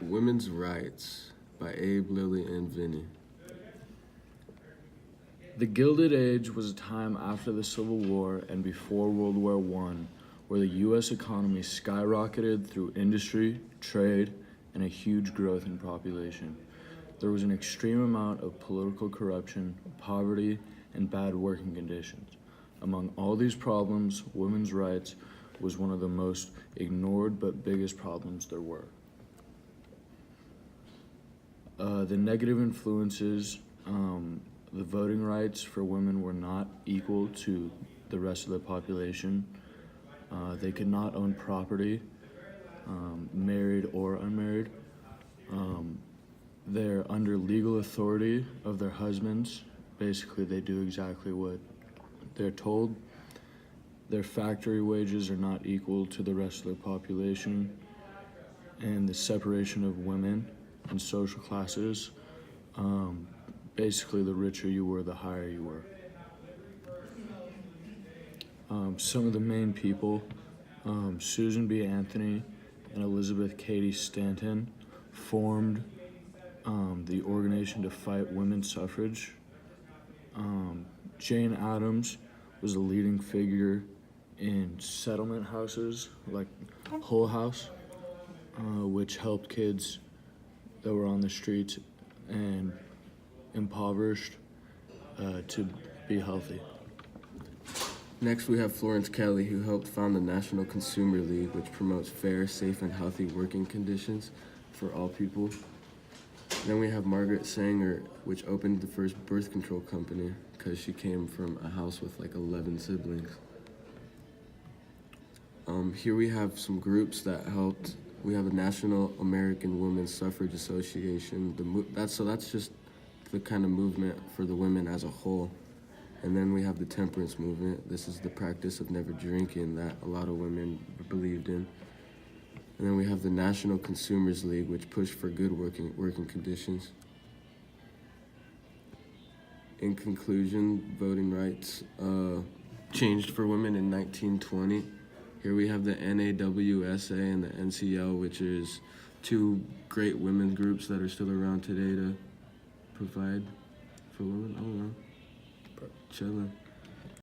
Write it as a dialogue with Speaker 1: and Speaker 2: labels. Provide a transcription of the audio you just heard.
Speaker 1: Women's Rights by Abe, Lily, and Vinny.
Speaker 2: The Gilded Age was a time after the Civil War and before World War I, where the U.S. economy skyrocketed through industry, trade, and a huge growth in population. There was an extreme amount of political corruption, poverty, and bad working conditions. Among all these problems, women's rights was one of the most ignored but biggest problems there were. The negative influences, the voting rights for women were not equal to the rest of the population. They could not own property, married or unmarried. They're under legal authority of their husbands. Basically, they do exactly what they're told. Their factory wages are not equal to the rest of the population. And the separation of women and social classes, basically the richer you were, the higher you were. Some of the main people, Susan B. Anthony and Elizabeth Cady Stanton, formed the organization to fight women's suffrage. Jane Addams was a leading figure in settlement houses like Hull House, which helped kids that were on the streets and impoverished to be healthy.
Speaker 1: Next, we have Florence Kelly, who helped found the National Consumer League, which promotes fair, safe, and healthy working conditions for all people. Then we have Margaret Sanger, which opened the first birth control company because she came from a house with like 11 siblings. Here we have some groups that helped. We have a National American Women's Suffrage Association. That's just the kind of movement for the women as a whole. And then we have the temperance movement. This is the practice of never drinking that a lot of women believed in. And then we have the National Consumers League, which pushed for good working conditions. In conclusion, voting rights changed for women in 1920. Here we have the NAWSA and the NCL, which is two great women's groups that are still around today to provide for women. I don't know. Chilling.